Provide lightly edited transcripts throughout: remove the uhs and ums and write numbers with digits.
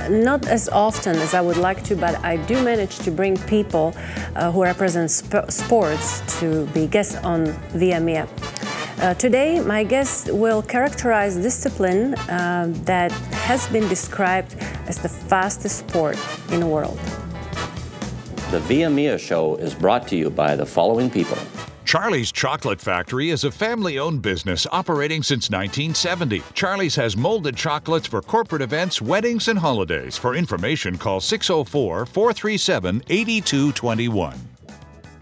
not as often as I would like to, but I do manage to bring people who represent sports to be guests on ViaMia. Today, my guest will characterize discipline that has been described as the fastest sport in the world. The ViaMia show is brought to you by the following people. Charlie's Chocolate Factory is a family-owned business operating since 1970. Charlie's has molded chocolates for corporate events, weddings, and holidays. For information, call 604-437-8221.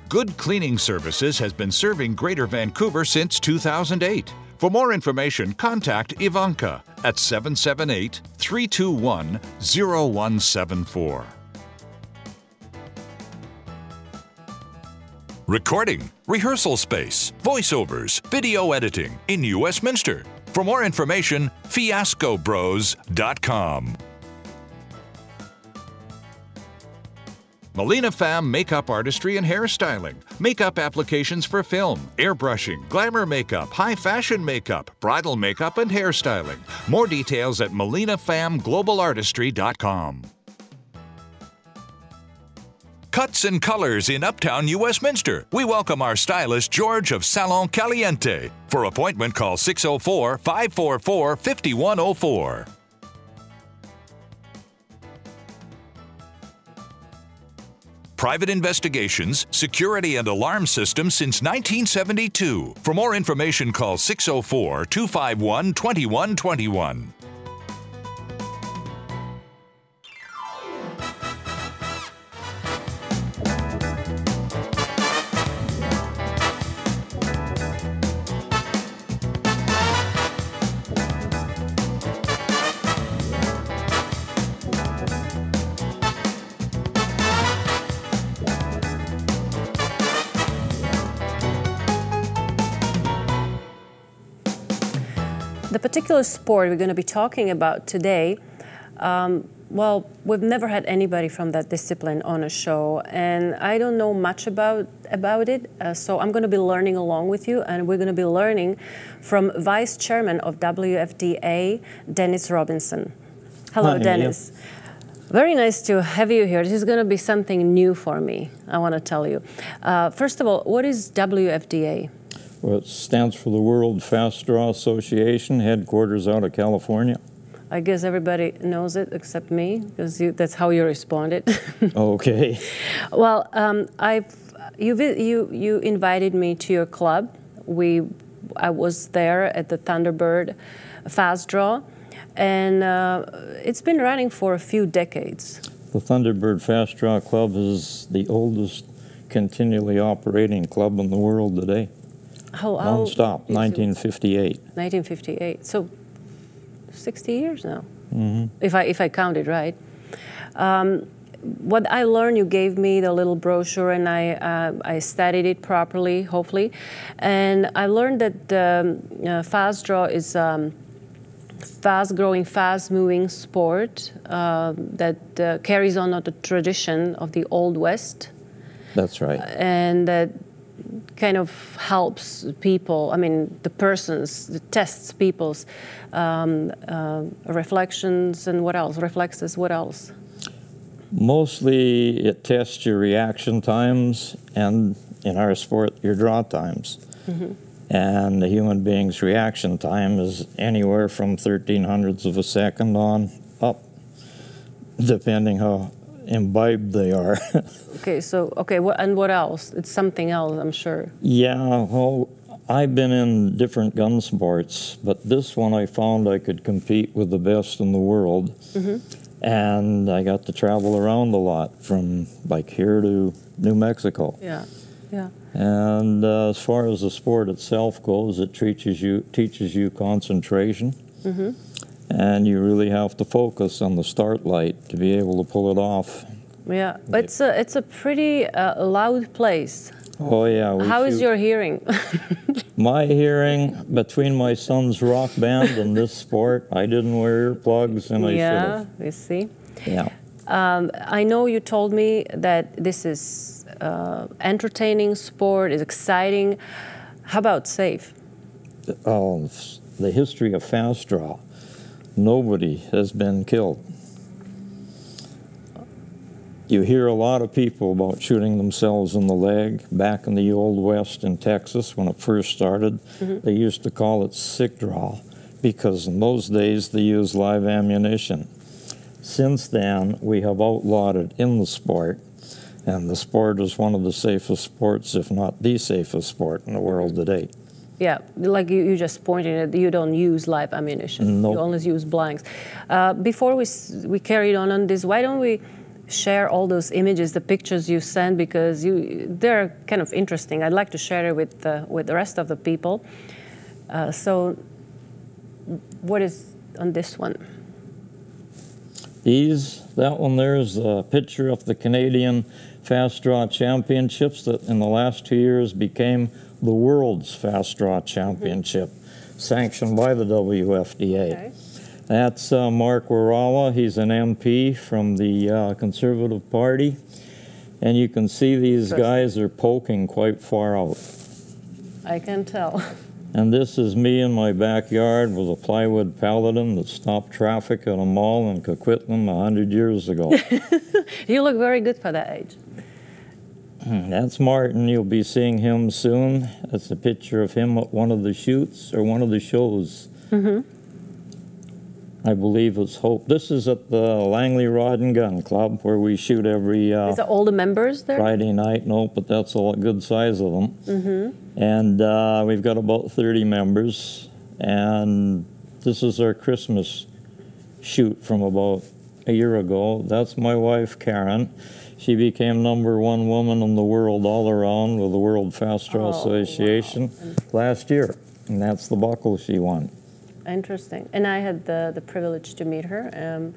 Good Cleaning Services has been serving Greater Vancouver since 2008. For more information, contact Ivanka at 778-321-0174. Recording, rehearsal space, voiceovers, video editing in New Westminster. For more information, fiascobros.com. Melina Pham Makeup Artistry and Hairstyling. Makeup applications for film, airbrushing, glamour makeup, high fashion makeup, bridal makeup, and hairstyling. More details at melinaphamglobalartistry.com. Cuts and Colors in Uptown New Westminster. We welcome our stylist, George of Salon Caliente. For appointment, call 604-544-5104. Private Investigations, Security and Alarm Systems since 1972. For more information, call 604-251-2121. The particular sport we're going to be talking about today, well, we've never had anybody from that discipline on a show, and I don't know much about it, so I'm going to be learning along with you, and we're going to be learning from Vice Chairman of WFDA, Dennis Robinson. Hello, Dennis. Very nice to have you here. This is going to be something new for me, I want to tell you. First of all, what is WFDA? Well, it stands for the World Fast Draw Association, headquarters out of California. I guess everybody knows it except me, because that's how you responded. Okay. Well, you invited me to your club. I was there at the Thunderbird Fast Draw, and it's been running for a few decades. The Thunderbird Fast Draw Club is the oldest continually operating club in the world today. Non-stop, 1958. 1958, so 60 years now, mm-hmm. if I counted right. What I learned, you gave me the little brochure, and I studied it properly, hopefully, and I learned that fast draw is fast-growing, fast-moving sport that carries on the tradition of the Old West. That's right. And that kind of helps people, I mean, tests people's reflections and what else, reflexes, what else? Mostly it tests your reaction times and, in our sport, your draw times. Mm-hmm. And the human being's reaction time is anywhere from 1300ths of a second on up, depending how imbibed they are. And what else? It's something else, I'm sure. Yeah, well, I've been in different gun sports, but this one I found I could compete with the best in the world. Mm-hmm. And I got to travel around a lot, from like here to New Mexico. Yeah, yeah. And as far as the sport itself goes, it teaches you concentration. Mm-hmm. And you really have to focus on the start light to be able to pull it off. Yeah, but it's a pretty loud place. Oh yeah. How is your hearing? My hearing, between my son's rock band and this sport, I didn't wear earplugs, and I should have. Yeah, you see. Yeah. I know you told me that this is entertaining sport, is exciting. How about safe? The history of fast draw. Nobody has been killed. You hear a lot of people about shooting themselves in the leg. Back in the Old West in Texas, when it first started, they used to call it sick draw, because in those days they used live ammunition. Since then, we have outlawed it in the sport, and the sport is one of the safest sports, if not the safest sport in the world today. Yeah, like you just pointed out, you don't use live ammunition. Nope. You only use blanks. Before we carried on this, why don't we share all those images, the pictures you sent, because they're kind of interesting. I'd like to share it with the rest of the people. So what is on this one? That one there is a picture of the Canadian Fast Draw Championships that in the last 2 years became the world's Fast Draw Championship, sanctioned by the WFDA. Okay. That's Mark Warawa. He's an MP from the Conservative Party. And you can see these guys are poking quite far out. I can tell. And this is me in my backyard with a plywood Paladin that stopped traffic at a mall in Coquitlam 100 years ago. You look very good for that age. That's Martin. You'll be seeing him soon. That's a picture of him at one of the shoots or one of the shows. I believe it's Hope. This is at the Langley Rod and Gun Club, where we shoot every Is it all the members there? Friday night. No, but that's a good size of them. And we've got about 30 members. And this is our Christmas shoot from about a year ago. That's my wife, Karen. She became #1 woman in the world all around with the World Fast Draw Association last year. And that's the buckle she won. Interesting. And I had the privilege to meet her.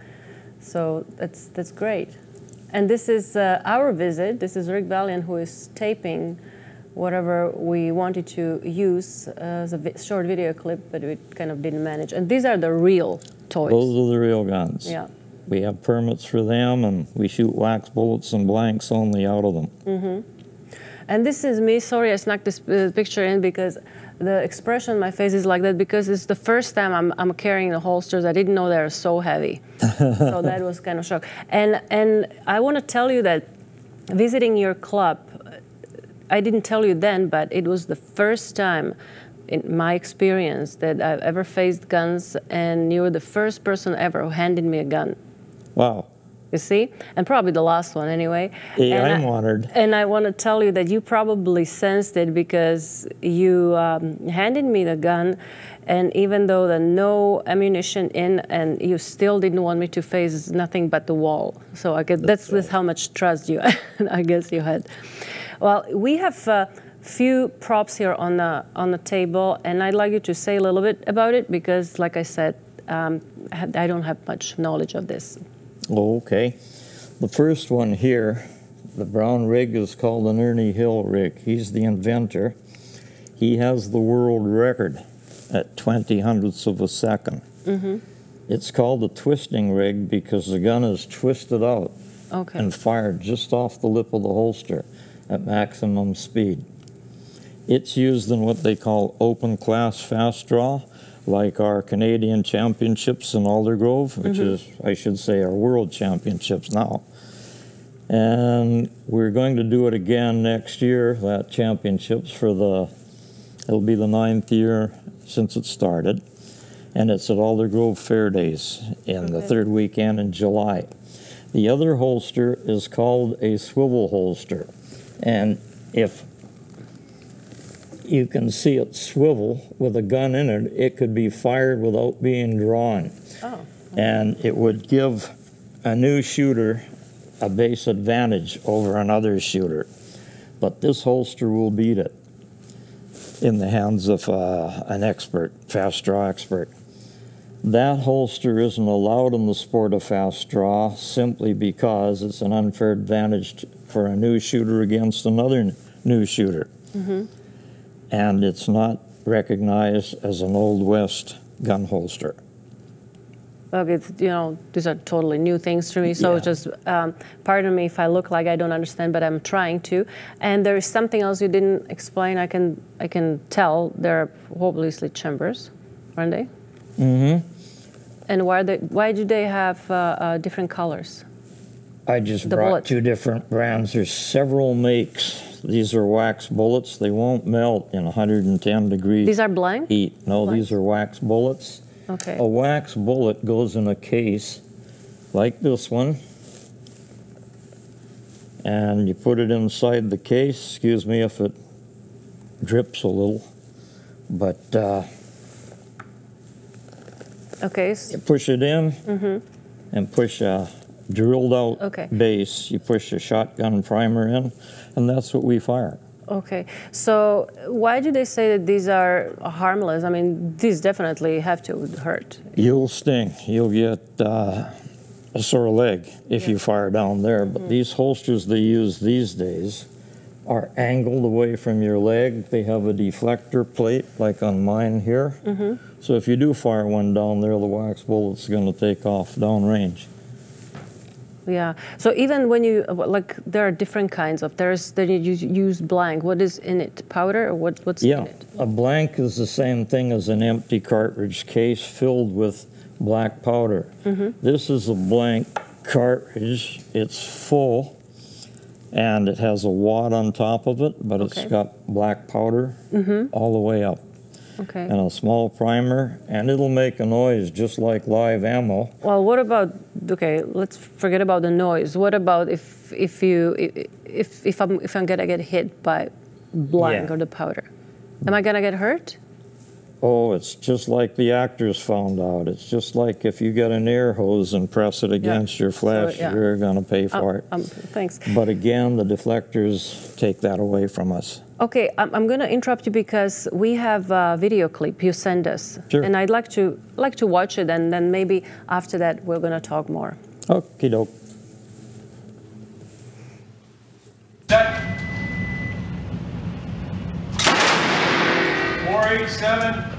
So that's great. And this is our visit. This is Rick Valiant, who is taping whatever we wanted to use as a short video clip, but we kind of didn't manage. And these are the real toys. Those are the real guns. Yeah. We have permits for them, and we shoot wax bullets and blanks only out of them. And this is me. Sorry, I snuck this picture in because the expression on my face is like that because it's the first time I'm carrying the holsters. I didn't know they're so heavy. So that was kind of shock. And I want to tell you that visiting your club, I didn't tell you then, but it was the first time in my experience that I've ever faced guns, and you were the first person ever who handed me a gun. Wow. You see? And probably the last one anyway. Yeah, I'm honored. And I want to tell you that you probably sensed it because you handed me the gun, and even though there no ammunition in, and you still didn't want me to face nothing but the wall. So I guess that's how much trust you, I guess you had. Well, we have few props here on the table, and I'd like you to say a little bit about it because, like I said, I don't have much knowledge of this. Okay. The first one here, the brown rig, is called an Ernie Hill rig. He's the inventor. He has the world record at 20 hundredths of a second. It's called a twisting rig because the gun is twisted out and fired just off the lip of the holster at maximum speed. It's used in what they call open class fast draw, like our Canadian championships in Aldergrove, which is, I should say, our world championships now. And we're going to do it again next year, that championships it'll be the 9th year since it started. And it's at Aldergrove Fair Days in the 3rd weekend in July. The other holster is called a swivel holster. And if you can see it swivel with a gun in it, it could be fired without being drawn. And it would give a new shooter a base advantage over another shooter. But this holster will beat it in the hands of an expert, fast draw expert. That holster isn't allowed in the sport of fast draw simply because it's an unfair advantage for a new shooter against another new shooter. And it's not recognized as an Old West gun holster. Look, it's, these are totally new things for me, so just pardon me if I look like I don't understand, but I'm trying to. And there is something else you didn't explain. I can tell they're obviously chambers, aren't they? And why do they have different colors? I just The brought bullets. 2 different brands. There's several makes. These are wax bullets. They won't melt in 110 degrees These are blank? heat. No, Blank? these are wax bullets. Okay. A wax bullet goes in a case like this one, and you put it inside the case. Excuse me if it drips a little, but Okay. you push it in and push a drilled out Okay. base. You push a shotgun primer in, and that's what we fire. Okay. So why do they say that these are harmless? I mean, these definitely have to hurt. You'll sting. You'll get a sore leg if you fire down there. But these holsters they use these days are angled away from your leg. They have a deflector plate like on mine here. So if you do fire one down there, the wax bullet's going to take off downrange. Yeah. So even when you like, there are different kinds of. Then you use blank. What is in it? Powder or what's in it? A blank is the same thing as an empty cartridge case filled with black powder. This is a blank cartridge. It's full, and it has a wad on top of it, but it's got black powder all the way up. Okay. And a small primer, and it'll make a noise just like live ammo. Well, what about? Okay, let's forget about the noise. What about if I'm gonna get hit by blank or the powder? Am I gonna get hurt? Oh, it's just like the actors found out. It's just like if you get an air hose and press it against your flesh, you're going to pay for it. Thanks. But again, the deflectors take that away from us. Okay, I'm going to interrupt you because we have a video clip you send us, and I'd like to watch it, and then maybe after that we're going to talk more. Okie doke. Set. 487.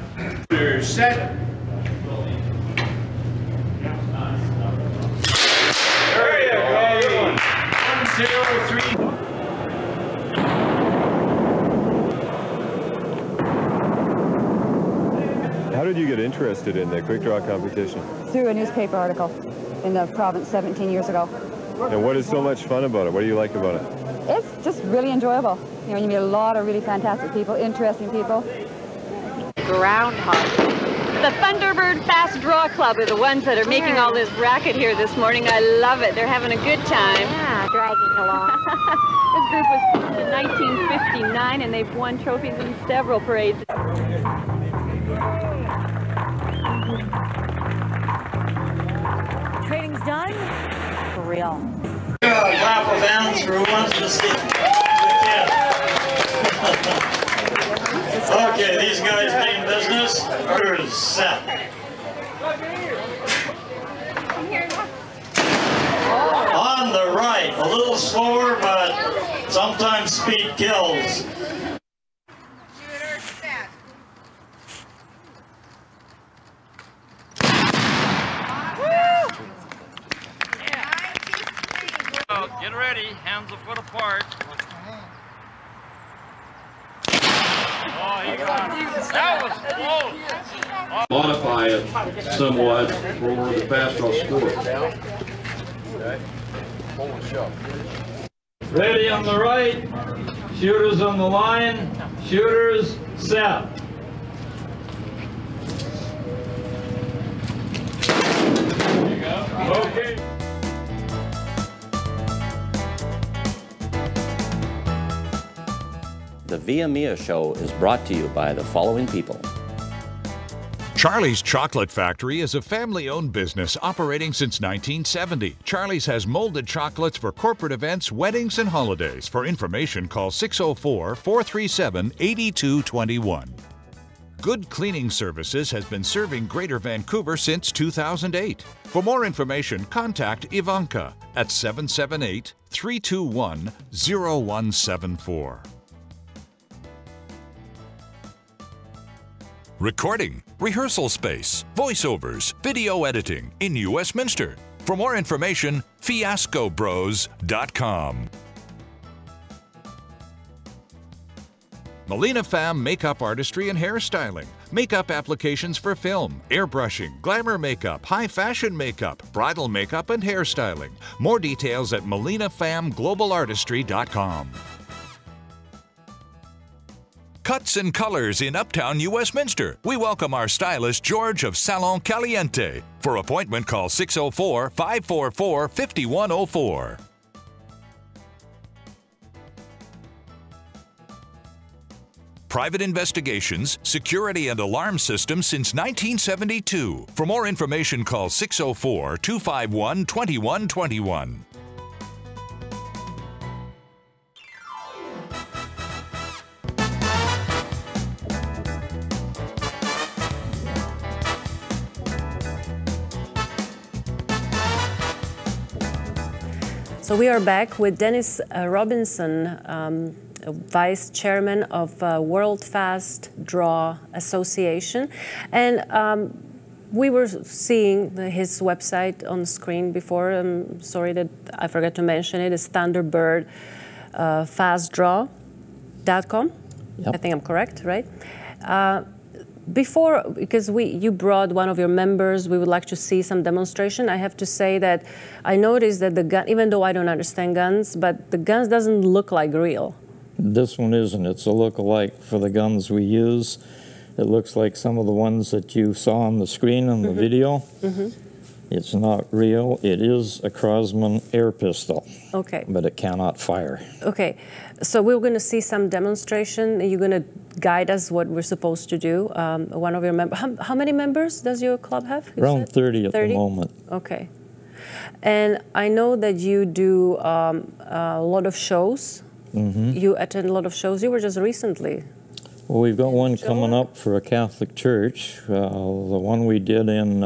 You're set. There you go. 103. How did you get interested in the quick draw competition? Through a newspaper article in the province 17 years ago. And what is so much fun about it? What do you like about it? It's just really enjoyable. You know, you meet a lot of really fantastic people, interesting people. Groundhog. The Thunderbird Fast Draw Club are the ones that are making all this racket here this morning. I love it. They're having a good time. Yeah, dragging along. This group was formed in 1959, and they've won trophies in several parades. Training's done? For real. A clap of hands for who wants to see. Okay, these guys mean business. Orders set. On the right, a little slower, but sometimes speed kills. Get ready, hands a foot apart. Oh, he got it. That was close. Modify it somewhat for the fast draw sport. Ready on the right, shooters on the line, shooters set. There you go. Okay. The ViaMia show is brought to you by the following people. Charlie's Chocolate Factory is a family-owned business operating since 1970. Charlie's has molded chocolates for corporate events, weddings, and holidays. For information, call 604-437-8221. Good Cleaning Services has been serving Greater Vancouver since 2008. For more information, contact Ivanka at 778-321-0174. Recording, rehearsal space, voiceovers, video editing in New Westminster. For more information, fiascobros.com. Melina Pham Makeup Artistry and Hairstyling. Makeup applications for film, airbrushing, glamour makeup, high fashion makeup, bridal makeup, and hairstyling. More details at melinafamglobalartistry.com. Cuts and colors in Uptown New Westminster. We welcome our stylist George of Salon Caliente. For appointment, call 604-544-5104. Private investigations, security and alarm systems since 1972. For more information, call 604-251-2121. So we are back with Dennis Robinson, Vice Chairman of World Fast Draw Association. And we were seeing his website on the screen before. I'm sorry that I forgot to mention it. It's thunderbirdfastdraw.com. Yep. I think I'm correct, right? Before, because you brought one of your members, we would like to see some demonstration. I have to say that I noticed that the gun, even though I don't understand guns, but the guns doesn't look like real. This one isn't. It's a look-alike for the guns we use. It looks like some of the ones that you saw on the screen in the video. It's not real. It is a Crosman air pistol. Okay. But it cannot fire. Okay. So we're going to see some demonstration. You're going to guide us what we're supposed to do. One of your members. How many members does your club have? Around 30 at the moment. Okay. And I know that you do a lot of shows. You attend a lot of shows. You were just recently. Well, we've got one coming up for a Catholic church. The one we did in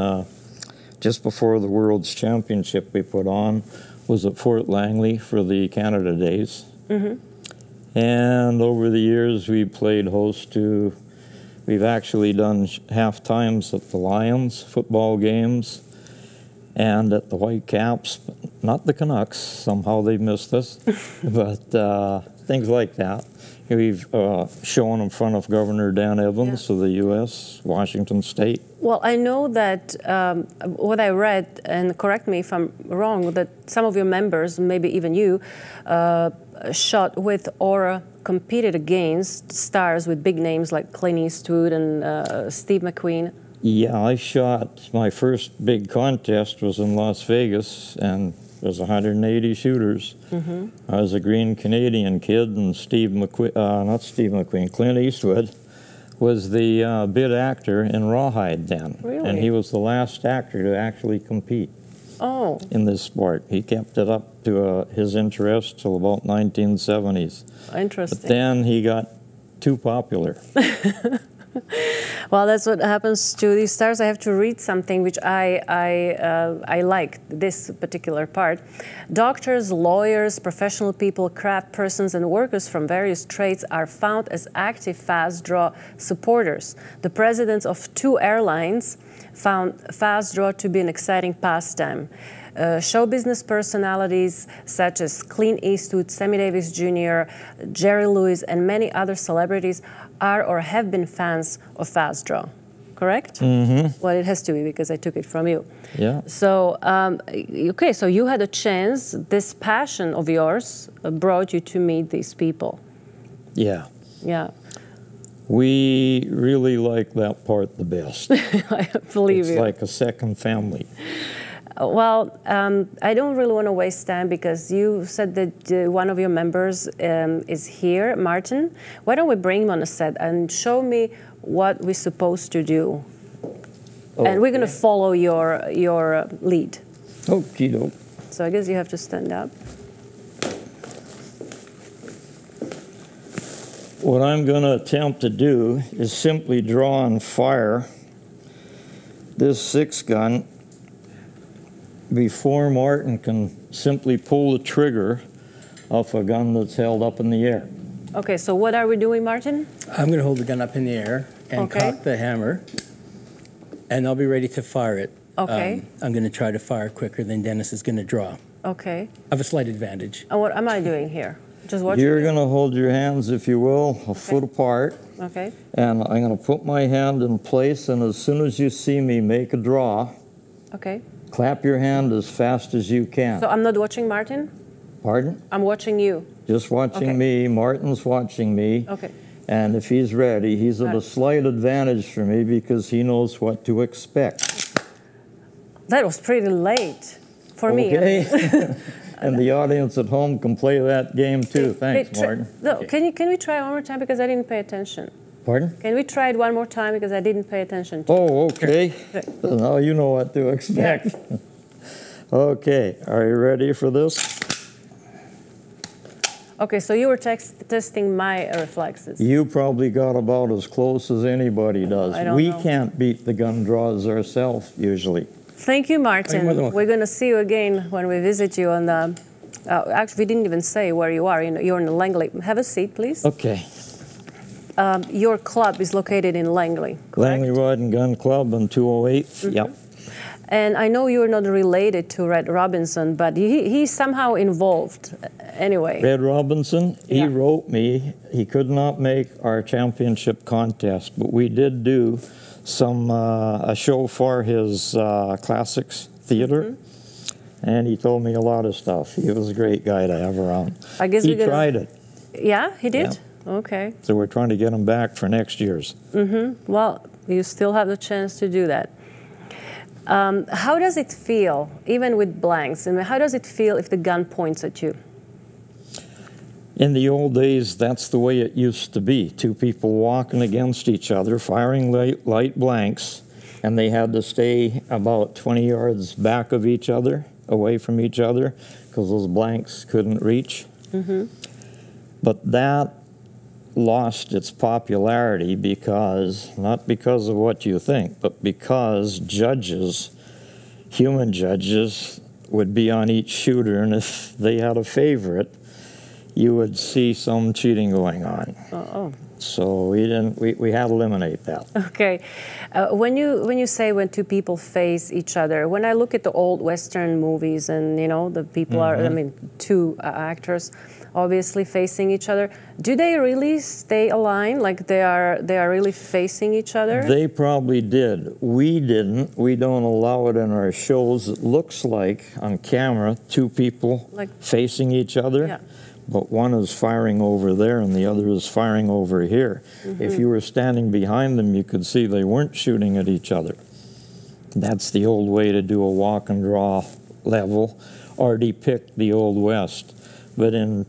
just before the World's Championship we put on was at Fort Langley for the Canada Days. And over the years we played host to, we've actually done half times at the Lions football games and at the Whitecaps, but not the Canucks. Somehow they missed us, but things like that. We've shown in front of Governor Dan Evans of the U.S., Washington State. Well, I know that what I read, and correct me if I'm wrong, that some of your members, maybe even you, shot with or competed against stars with big names like CLINT Eastwood and Steve McQueen. Yeah, I shot, my first big contest was in Las Vegas, and there's 180 shooters. I was a green Canadian kid, and Steve McQueen, not Steve McQueen, CLINT Eastwood was the bid actor in Rawhide then. Really? And he was the last actor to actually compete in this sport. He kept it up to his interest till about 1970s. Interesting. But then he got too popular. Well, that's what happens to these stars. I have to read something which I liked, this particular part. Doctors, lawyers, professional people, craft persons, and workers from various trades are found as active fast draw supporters. The presidents of 2 airlines found fast draw to be an exciting pastime. Show business personalities such as CLINT Eastwood, Sammy Davis Jr., Jerry Lewis, and many other celebrities are or have been fans of fast draw, correct? Well, it has to be because I took it from you. Yeah. So, okay, so you had a chance, this passion of yours brought you to meet these people. Yeah. Yeah. We really like that part the best. I believe you. It's like a second family. Well, I don't really want to waste time because you said that one of your members is here, Martin. Why don't we bring him on a set and show me what we're supposed to do? And we're going to follow your lead. Okie doke. So I guess you have to stand up. What I'm going to attempt to do is simply draw and fire this 6-gun before Martin can simply pull the trigger off a gun that's held up in the air. Okay, so what are we doing, Martin? I'm going to hold the gun up in the air and cock the hammer, and I'll be ready to fire it. Okay. I'm going to try to fire quicker than Dennis is going to draw. Okay. I have a slight advantage. And what am I doing here? Just watching. You're going to hold your hands, if you will, a foot apart. Okay. And I'm going to put my hand in place, and as soon as you see me make a draw, okay, clap your hand as fast as you can. So I'm not watching Martin? Pardon? I'm watching you. Just watching me. Martin's watching me. Okay. And if he's ready, he's at a slight advantage for me because he knows what to expect. That was pretty late for me. Okay. And the audience at home can play that game too. Thanks, Martin. No, can we try one more time because I didn't pay attention? Pardon? Can we try it one more time because I didn't pay attention to Oh, okay. So now you know what to expect. Yeah. Okay, are you ready for this? Okay, so you were testing my reflexes. You probably got about as close as anybody does. I don't We know. can't beat the gun draws ourselves usually. Thank you, Martin. We're going to see you again when we visit you on the... actually, we didn't even say where you are. You're in Langley. Have a seat, please. Okay. Your club is located in Langley, correct? Langley Rod and Gun Club on 208. Mm-hmm. Yep. And I know you're not related to Red Robinson, but he's somehow involved anyway. Red Robinson, he wrote me. He could not make our championship contest, but we did do some a show for his classics theater, and he told me a lot of stuff. He was a great guy to have around. I guess he tried it. Yeah, he did? Yeah. Okay. So we're trying to get him back for next year's. Well, you still have the chance to do that. How does it feel, even with blanks? I mean, how does it feel if the gun points at you? In the old days, that's the way it used to be. Two people walking against each other, firing light blanks, and they had to stay about 20 yards back of each other, away from each other, because those blanks couldn't reach. But that lost its popularity because, not because of what you think, but because judges, human judges, would be on each shooter, and if they had a favorite, you would see some cheating going on. So we had to eliminate that. Okay. When you say when two people face each other, when I look at the old Western movies and, you know, the people are, I mean, two actors obviously facing each other, do they really stay aligned? Like they are really facing each other? They probably did. We didn't. We don't allow it in our shows. It looks like on camera two people facing each other. Yeah. But one is firing over there and the other is firing over here. If you were standing behind them, you could see they weren't shooting at each other. That's the old way to do a walk and draw level or depict the Old West. But in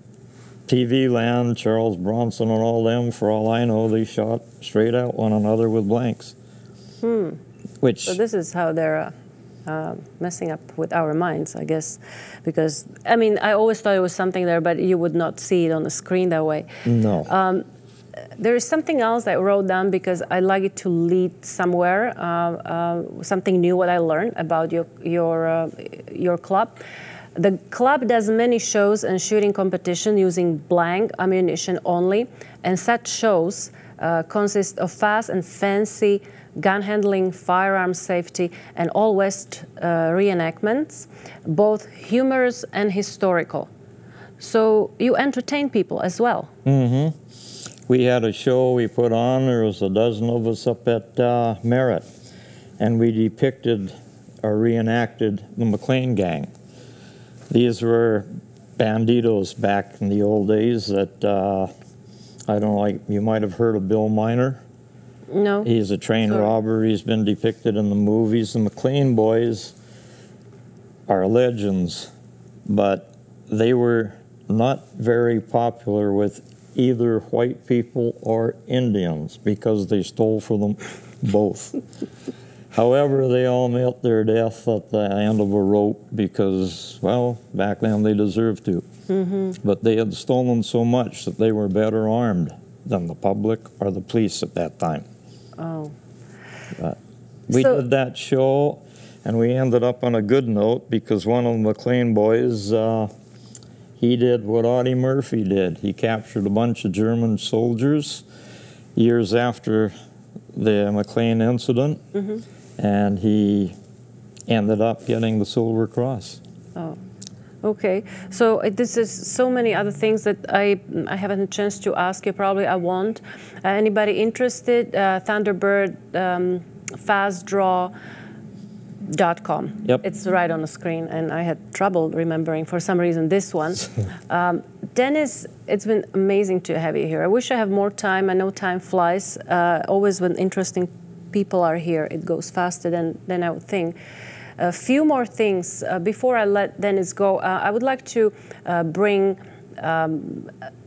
TV land, Charles Bronson and all them, for all I know, they shot straight at one another with blanks. So this is how they're messing up with our minds, I guess, because, I mean, I always thought it was something there, but you would not see it on the screen that way. No. There is something else that I wrote down because I like it to lead somewhere, something new what I learned about your club. The club does many shows and shooting competition using blank ammunition only, and such shows consist of fast and fancy gun handling, firearm safety, and all West reenactments, both humorous and historical. So you entertain people as well. We had a show we put on. There was a dozen of us up at Merritt, and we depicted or reenacted the McLean gang. These were banditos back in the old days that, I don't know, like you might have heard of Bill Miner. No. He's a train robber. He's been depicted in the movies. The McLean boys are legends, but they were not very popular with either white people or Indians because they stole from them both. However, they all met their death at the end of a rope because, well, back then they deserved to. But they had stolen so much that they were better armed than the public or the police at that time. But we did that show, and we ended up on a good note because one of the McLean boys, he did what Audie Murphy did. He captured a bunch of German soldiers years after the McLean incident, and he ended up getting the Silver Cross. Okay, so this is so many other things that I haven't a chance to ask you. Probably I won't. Anybody interested? Thunderbird fastdraw.com. Yep. It's right on the screen, and I had trouble remembering for some reason this one. Dennis, it's been amazing to have you here. I wish I have more time. I know time flies. Always when interesting people are here, it goes faster than I would think. A few more things before I let Dennis go. I would like to bring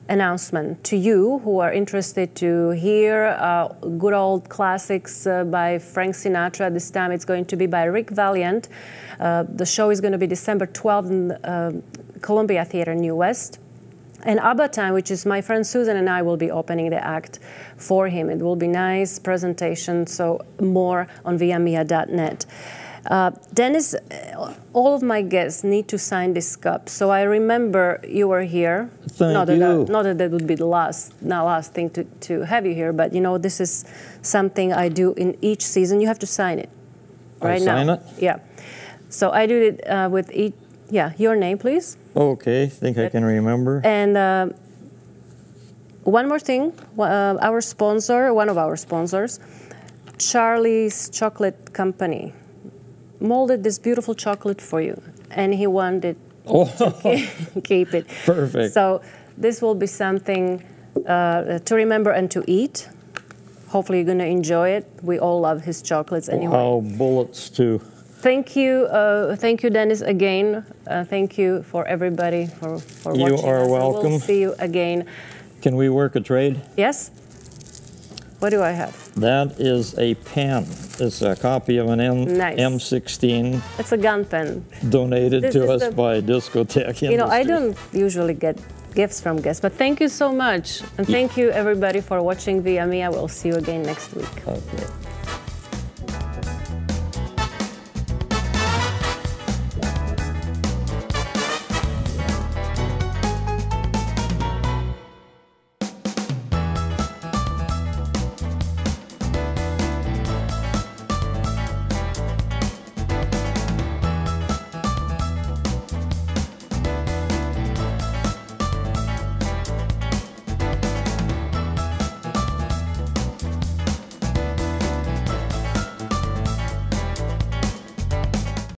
announcement to you who are interested to hear good old classics by Frank Sinatra. This time it's going to be by Rick Valiant. The show is going to be December 12th in Columbia Theater, New West. And ABBA time, which is my friend Susan and I will be opening the act for him. It will be nice presentation, so more on ViaMia.net. Dennis, all of my guests need to sign this cup. So I remember you were here. Thank you. Not that would be the last thing to have you here, but you know, this is something I do in each season. You have to sign it right now. Sign it? Yeah. So I do it with each. Yeah, your name, please. Okay, think I can remember. And one more thing, our sponsor, one of our sponsors, Charlie's Chocolate Company, molded this beautiful chocolate for you, and he wanted to keep it. Perfect. So this will be something to remember and to eat. Hopefully you're going to enjoy it. We all love his chocolates anyway. Oh, bullets too. Thank you, Dennis, again. Thank you for everybody for watching. You are welcome. We'll see you again. Can we work a trade? Yes. What do I have? That is a pen. It's a copy of an Nice. M16. It's a gun pen. Donated to us by Discotheque Industries. You know, I don't usually get gifts from guests, but thank you so much. And thank you, everybody, for watching ViaMia. We'll see you again next week. Okay.